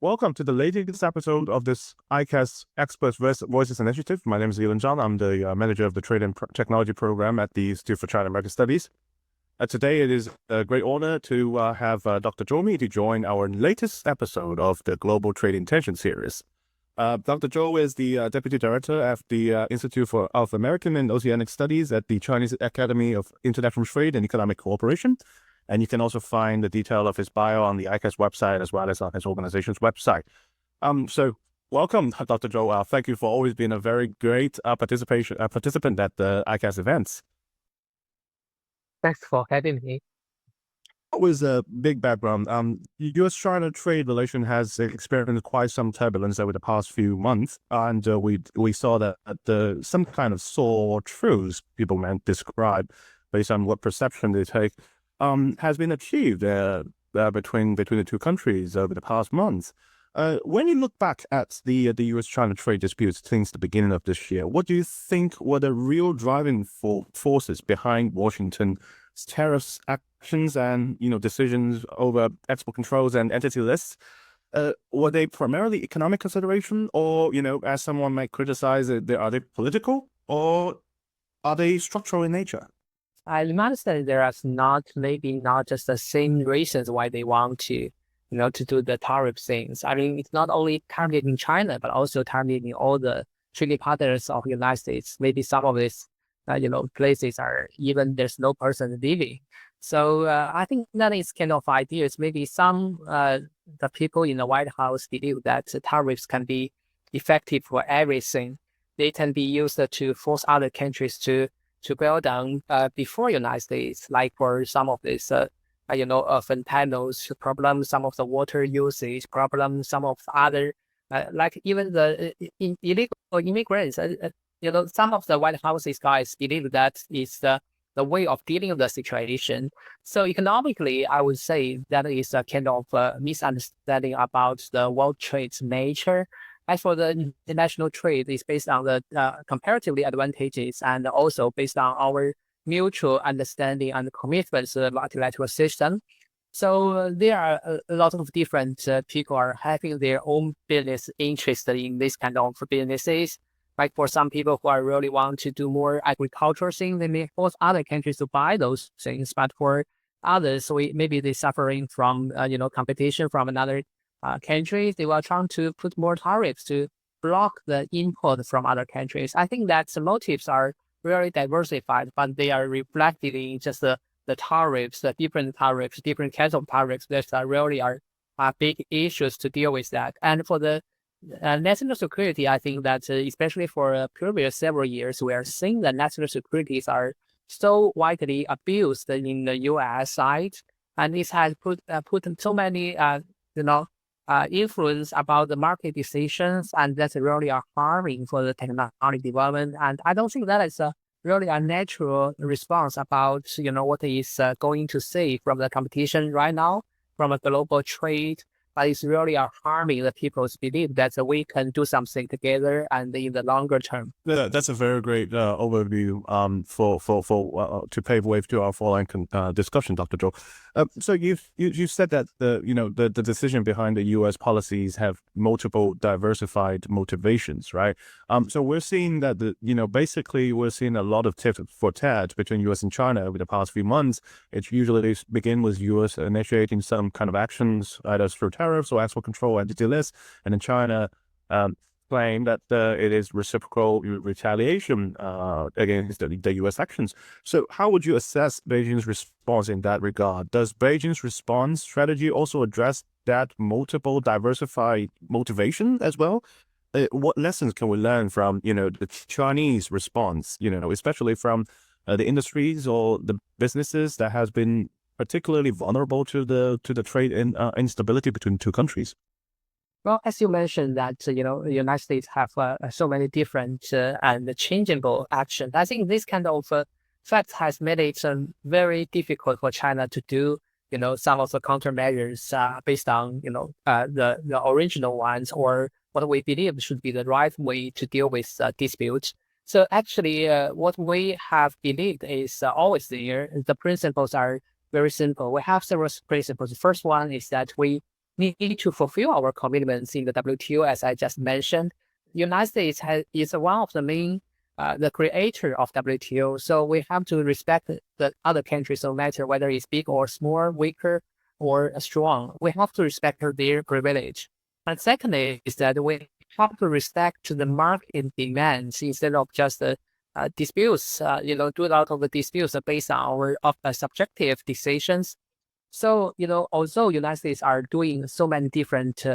Welcome to the latest episode of this ICAS Expert Voices Initiative. My name is Zhou. I'm the manager of the Trade and Technology Program at the Institute for China American Studies. Today, it is a great honor to have Dr. Zhou to join our latest episode of the Global Trade Intention Series. Dr. Zhou is the Deputy Director of the Institute of American and Oceanic Studies at the Chinese Academy of International Trade and Economic Cooperation. And you can also find the detail of his bio on the ICAS website as well as on his organization's website. So welcome, Dr. Zhou. Thank you for always being a very great participant at the ICAS events. Thanks for having me. With a big background, U.S.-China trade relation has experienced quite some turbulence over the past few months, and we saw that some kind of sore truce people might describe based on what perception they take has been achieved between the two countries over the past months. When you look back at the U.S.-China trade disputes since the beginning of this year, what do you think were the real driving forces behind Washington's tariffs actions and decisions over export controls and entity lists? Were they primarily economic consideration, or as someone might criticize it, are they political, or are they structural in nature? I understand there are maybe not just the same reasons why they want to do the tariff things. I mean, it's not only targeting China, but also targeting all the trading partners of the United States. Maybe some of these, places are even there's no person living. So I think that is kind of ideas. Maybe some the people in the White House believe that tariffs can be effective for everything. They can be used to force other countries to build down before United States, like for some of these, fentanyls problems, some of the water usage problems, some of the other, like even the illegal immigrants. Some of the White House's guys believe that is the way of dealing with the situation. So economically, I would say that is a kind of misunderstanding about the world trade's nature. As for the international trade, it's based on the comparatively advantages and also based on our mutual understanding and commitments to the multilateral system. So there are a lot of different people are having their own business interest in this kind of businesses. Like for some people who are really want to do more agricultural things, they may force other countries to buy those things. But for others, maybe they're suffering from competition from another countries. They were trying to put more tariffs to block the import from other countries. I think that the motives are very diversified, but they are reflected in just the tariffs, the different kinds of tariffs. That really are big issues to deal with that. And for the national security, I think that especially for previous several years, we are seeing that national securities are so widely abused in the U.S. side, and this has put so many influence about the market decisions, and that's really a harming for the technology development. And I don't think that is really a natural response about what is going to see from the competition right now from a global trade. But it's really harming the people's belief that we can do something together and in the longer term. Yeah, that's a very great overview to pave way to our following discussion, Dr. Zhou. So you said that the decision behind the U.S. policies have multiple diversified motivations, right? So we're seeing that basically we're seeing a lot of tit for tat between U.S. and China over the past few months. It usually begin with U.S. initiating some kind of actions either through tariffs or export control entity lists, and then China claim that it is reciprocal retaliation against the U.S. actions. So how would you assess Beijing's response in that regard? Does Beijing's response strategy also address that multiple diversified motivation as well? What lessons can we learn from the Chinese response, especially from the industries or the businesses that has been particularly vulnerable to the trade instability between two countries? Well, as you mentioned that, the United States have so many different and changeable actions. I think this kind of fact has made it very difficult for China to do, some of the countermeasures based on, the original ones or what we believe should be the right way to deal with disputes. So actually, what we have believed is always there. The principles are very simple. We have several principles. The first one is that we need to fulfill our commitments in the WTO, as I just mentioned. United States is one of the main the creator of WTO, so we have to respect the other countries, no matter whether it's big or small, weaker or strong. We have to respect their privilege. And secondly, is that we have to respect the market demands instead of just disputes. Do a lot of the disputes based on our subjective decisions. So, although United States are doing so many different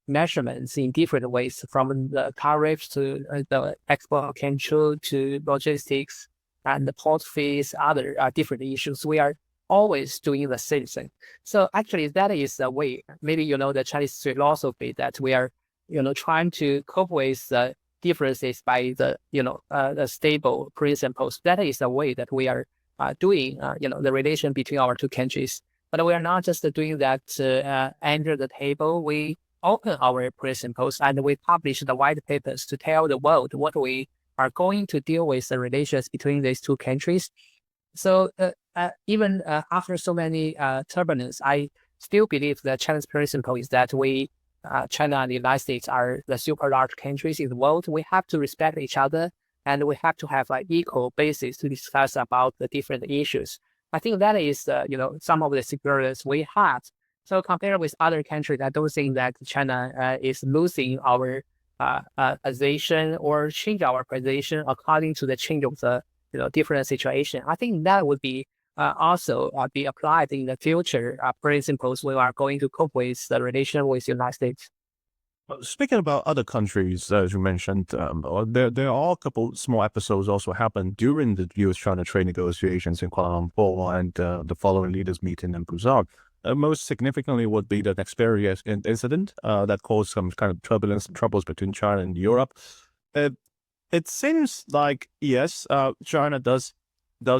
measurements in different ways, from the tariffs to the export control to logistics and the port fees, other different issues, we are always doing the same thing. So actually, that is the way. Maybe the Chinese philosophy that we are, trying to cope with the differences by the stable principles. That is the way that we are doing, the relation between our two countries. But we are not just doing that under the table. We open our principles and we publish the white papers to tell the world what we are going to deal with the relations between these two countries. So even after so many turbulence, I still believe the Chinese principle is that China and the United States are the super large countries in the world. We have to respect each other, and we have to have an equal basis to discuss about the different issues. I think that is, some of the securities we have. So compared with other countries, I don't think that China is losing our position or change our position according to the change of the different situation. I think that would be also be applied in the future principles we are going to cope with the relation with the United States. Speaking about other countries, as you mentioned, there are a couple small episodes also happened during the U.S.-China trade negotiations in Kuala Lumpur and the following leaders meeting in Busan. Most significantly would be the Xperia incident that caused some kind of turbulence and troubles between China and Europe. It seems like, yes, China does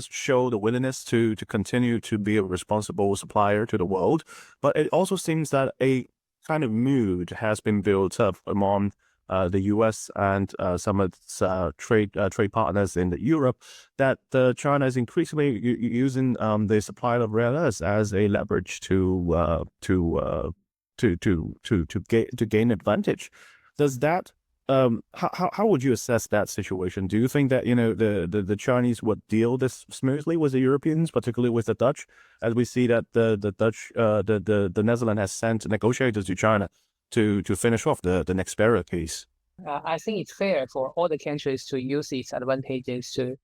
show the willingness to continue to be a responsible supplier to the world, but it also seems that a kind of mood has been built up among the U.S. and some of its trade partners in Europe that China is increasingly using the supply of rare earths as a leverage to gain advantage. Does that how would you assess that situation? Do you think that the Chinese would deal this smoothly with the Europeans, particularly with the Dutch, as we see that the Dutch the Netherlands has sent negotiators to China to finish off the Xperia case? I think it's fair for all the countries to use its advantages to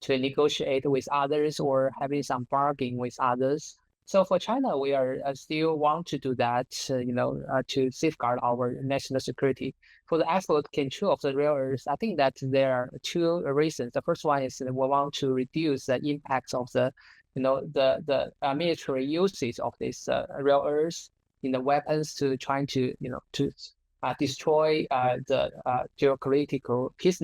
negotiate with others or having some bargain with others. So for China, we are still want to do that, to safeguard our national security. For the export control of the rare earths, I think that there are two reasons. The first one is that we want to reduce the impacts of the military usage of these rare earths in the weapons to trying to destroy the geopolitical peace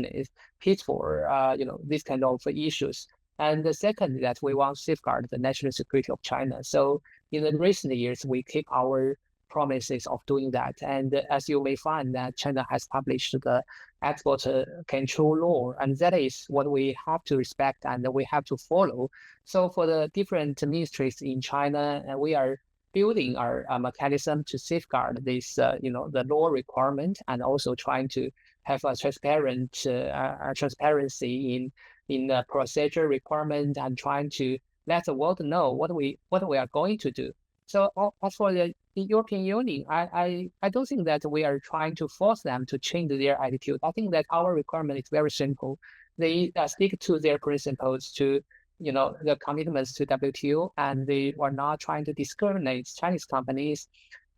for these kind of issues. And the second, that we want to safeguard the national security of China. So in the recent years, we keep our promises of doing that. And as you may find, that China has published the export control law, and that is what we have to respect and we have to follow. So for the different ministries in China, we are building our mechanism to safeguard this, the law requirement, and also trying to have a transparency in the procedure requirement, and trying to let the world know what we are going to do. So as for the European Union, I don't think that we are trying to force them to change their attitude. I think that our requirement is very simple. They stick to their principles, to the commitments to WTO, and they are not trying to discriminate Chinese companies.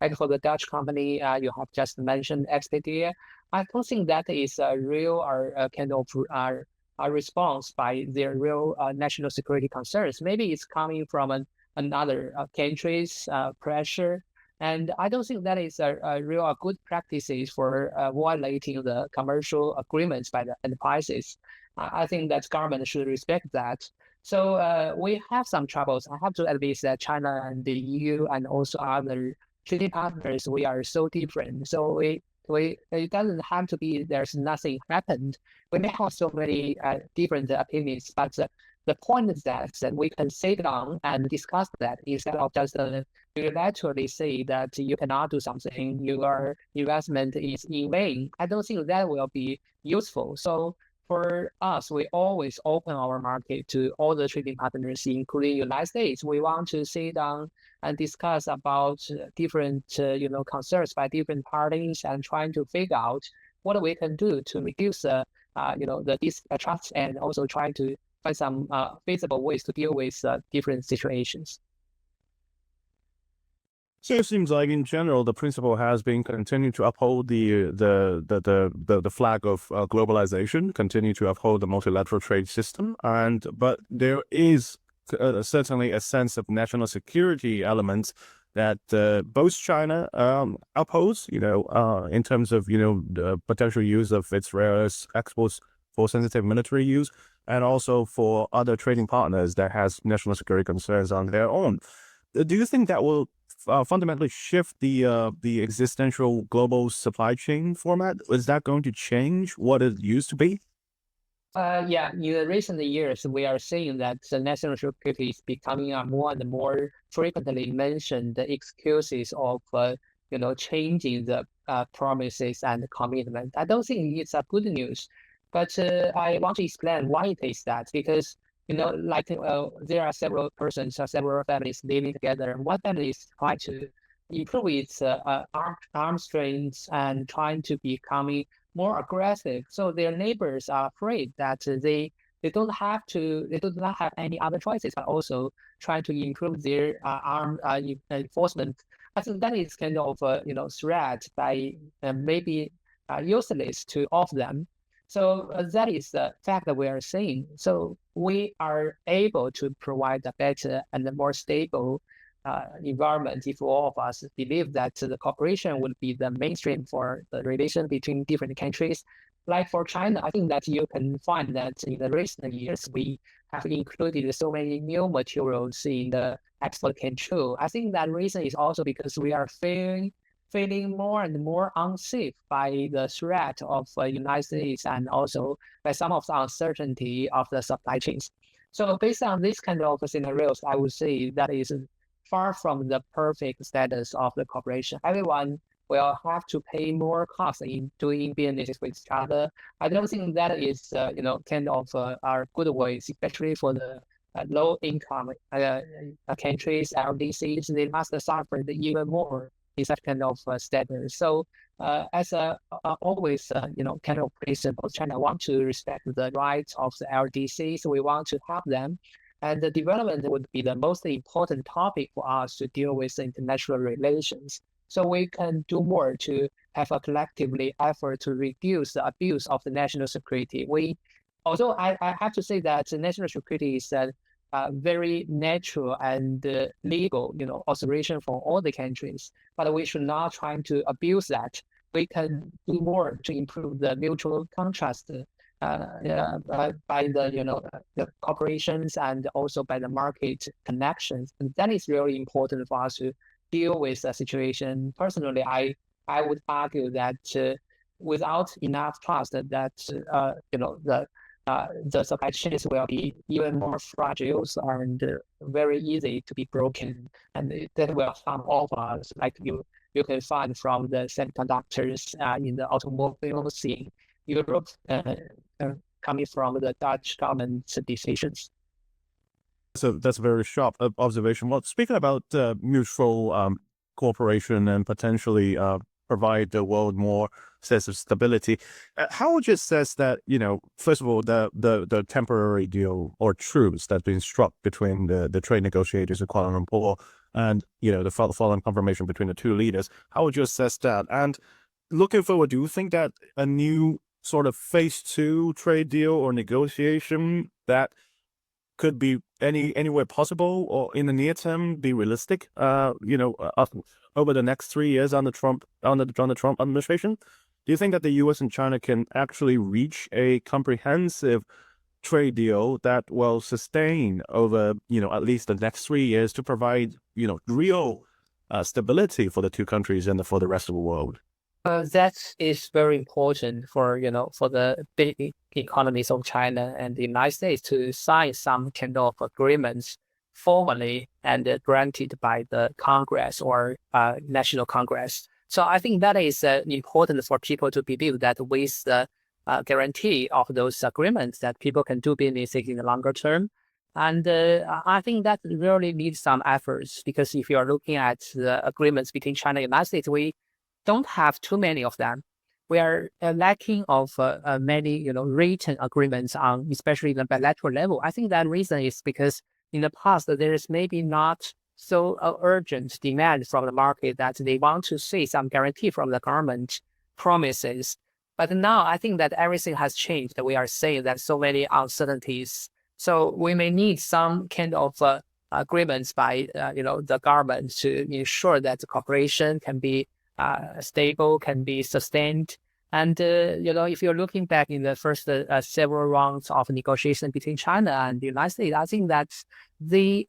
Like for the Dutch company, you have just mentioned Expedia. I don't think that is a real kind of a response by their real national security concerns. Maybe it's coming from another country's pressure. And I don't think that is a real good practices for violating the commercial agreements by the enterprises. I think that government should respect that. So we have some troubles. I have to admit that China and the EU and also other treaty partners, we are so different. So it doesn't have to be there's nothing happened. We may have so many different opinions, but the point is that we can sit down and discuss that instead of just unilaterally say that you cannot do something, your investment is in vain. I don't think that will be useful. So for us, we always open our market to all the trading partners, including United States. We want to sit down and discuss about different concerns by different parties and trying to figure out what we can do to reduce the distrust and also try to find some feasible ways to deal with different situations. So it seems like in general, the principle has been continue to uphold the flag of globalization, continue to uphold the multilateral trade system, but there is certainly a sense of national security elements that both China upholds, in terms of the potential use of its rare earth exports for sensitive military use, and also for other trading partners that has national security concerns on their own. Do you think that will fundamentally shift the existential global supply chain format? Is that going to change what it used to be? Yeah, in the recent years, we are seeing that the national security is becoming a more and more frequently mentioned excuses of, changing the promises and commitment. I don't think it's a good news, but I want to explain why it is that, because there are several persons or several families living together. One family is trying to improve its arms strength and trying to becoming more aggressive. So their neighbors are afraid that they do not have any other choices, but also trying to improve their arm enforcement. I think that is kind of threat by maybe useless to all of them. So that is the fact that we are seeing. So we are able to provide a better and a more stable environment if all of us believe that the cooperation would be the mainstream for the relation between different countries. Like for China, I think that you can find that in the recent years, we have included so many new materials in the export control. I think that reason is also because we are feeling more and more unsafe by the threat of United States and also by some of the uncertainty of the supply chains. So based on this kind of scenarios, I would say that is far from the perfect status of the cooperation. Everyone will have to pay more cost in doing business with each other. I don't think that is, kind of our good ways, especially for the low income countries, LDCs. They must suffer even more in such kind of status. So as always, kind of principle, China want to respect the rights of the LDCs. We want to help them. And the development would be the most important topic for us to deal with international relations. So we can do more to have a collectively effort to reduce the abuse of the national security. Although I have to say that the national security is a very natural and legal, observation for all the countries, but we should not try to abuse that. We can do more to improve the mutual contrast by the corporations and also by the market connections. And that is really important for us to deal with the situation. Personally, I would argue that without enough trust, that the supply chains will be even more fragile and very easy to be broken, and that will harm all of us. Like you can find from the semiconductors in the automobile scene, Europe coming from the Dutch government's decisions. So that's a very sharp observation. Well, speaking about mutual cooperation and potentially provide the world more sense of stability, how would you assess that, first of all, the temporary deal or truce that's been struck between the trade negotiators in Kuala Lumpur and, the following confirmation between the two leaders, how would you assess that? And looking forward, do you think that a new sort of phase 2 trade deal or negotiation that could be anywhere possible or in the near term be realistic, over the next 3 years on the Trump administration? Do you think that the U.S. and China can actually reach a comprehensive trade deal that will sustain over, at least the next 3 years to provide, real stability for the two countries and for the rest of the world? That is very important for, for the big economies of China and the United States to sign some kind of agreements formally and granted by the Congress or National Congress. So I think that is important for people to believe that with the guarantee of those agreements that people can do business in the longer term. And I think that really needs some efforts because if you are looking at the agreements between China and the United States, we don't have too many of them. We are lacking of many, written agreements on, especially the bilateral level. I think that reason is because in the past there is maybe not so urgent demand from the market that they want to see some guarantee from the government promises. But now I think that everything has changed. We are seeing that so many uncertainties. So we may need some kind of agreements by, the government to ensure that the cooperation can be stable, can be sustained. And, if you're looking back in the first several rounds of negotiation between China and the United States, I think that the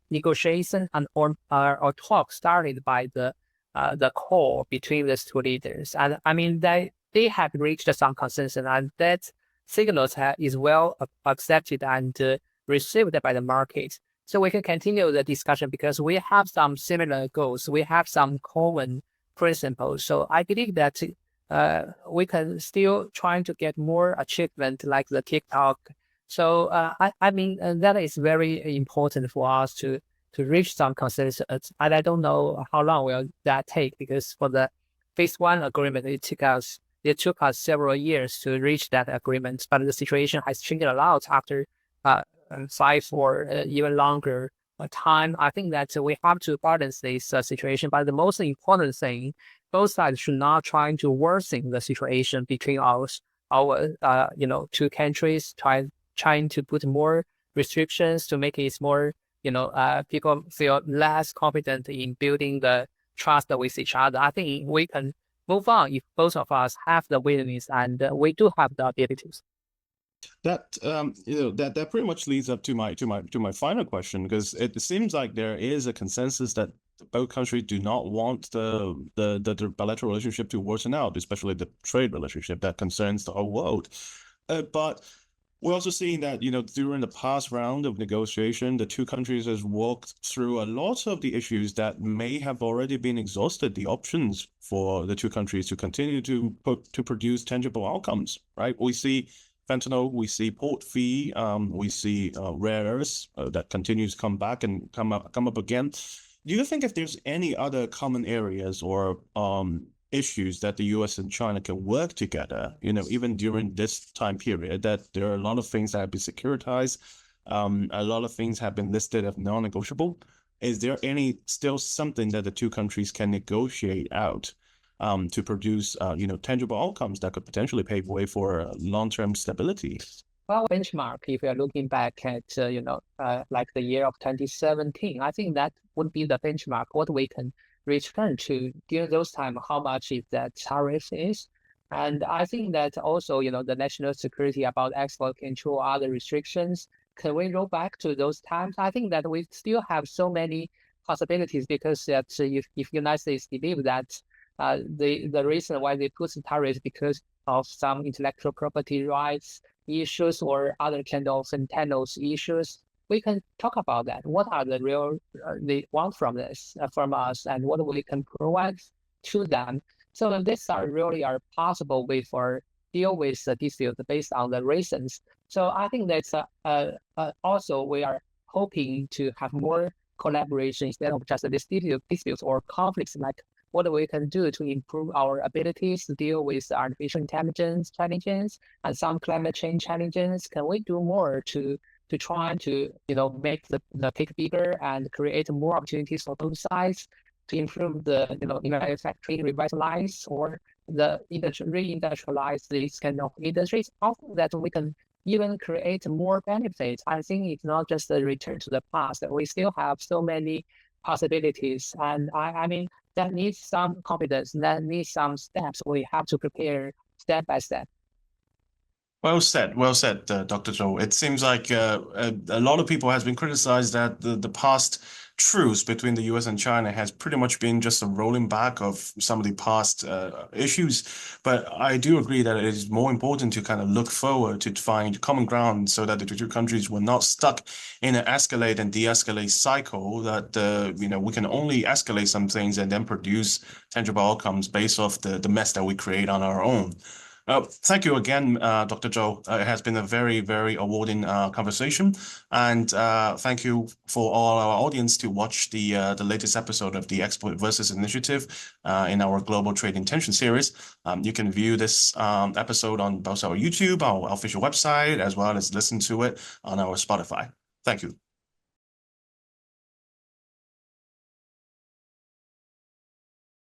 negotiation and or talk started by the call between these two leaders. And I mean, they have reached some consensus, and that signals is well accepted and received by the market. So we can continue the discussion because we have some similar goals. We have some common principles. So I believe that we can still trying to get more achievement like the TikTok. So I mean that is very important for us to reach some consensus. And I don't know how long will that take because for the phase one agreement it took us several years to reach that agreement. But the situation has changed a lot after 5 or even longer time. I think that we have to balance this situation. But the most important thing, both sides should not try to worsen the situation between our two countries. Trying to put more restrictions to make it more, people feel less confident in building the trust with each other. I think we can move on if both of us have the willingness and we do have the abilities. That that pretty much leads up to my final question, because it seems like there is a consensus that both countries do not want the bilateral relationship to worsen out, especially the trade relationship that concerns the whole world. But we're also seeing that, during the past round of negotiation, the two countries has walked through a lot of the issues that may have already been exhausted, the options for the two countries to continue to produce tangible outcomes, right? We see fentanyl, we see port fee, we see rare earths that continues to come back and come up again. Do you think if there's any other common areas or issues that the US and China can work together, even during this time period, that there are a lot of things that have been securitized, a lot of things have been listed as non-negotiable? Is there still something that the two countries can negotiate out to produce, tangible outcomes that could potentially pave way for long-term stability? Well, benchmark, if you're looking back at, like the year of 2017, I think that would be the benchmark, what we can return to during those time, how much is that tariff is. And I think that also, the national security about export control, other restrictions, can we roll back to those times? I think that we still have so many possibilities because that if United States believe that the reason why they put the tariffs because of some intellectual property rights issues or other kind of internals issues, we can talk about that. What are the real they want from this from us, and what we can provide to them. So these are really our possible way for deal with the dispute based on the reasons. So I think that's also we are hoping to have more collaboration instead of just disputes or conflicts, like what we can do to improve our abilities to deal with artificial intelligence challenges and some climate change challenges. Can we do more to try to make the cake bigger and create more opportunities for both sides to improve the manufacturing, revitalize or the reindustrialize these kind of industries? Also that we can even create more benefits. I think it's not just a return to the past. We still have so many possibilities, and I mean that needs some confidence. That needs some steps we have to prepare step by step. Well said, Dr. Zhou. It seems like a lot of people has been criticized that the past truce between the US and China has pretty much been just a rolling back of some of the past issues. But I do agree that it is more important to kind of look forward to find common ground so that the two countries were not stuck in an escalate and de-escalate cycle that, we can only escalate some things and then produce tangible outcomes based off the mess that we create on our own. Thank you again, Dr. Zhou. It has been a very, very awarding conversation. And thank you for all our audience to watch the latest episode of the Export versus Initiative in our Global Trade Intention series. You can view this episode on both our YouTube, our official website, as well as listen to it on our Spotify. Thank you.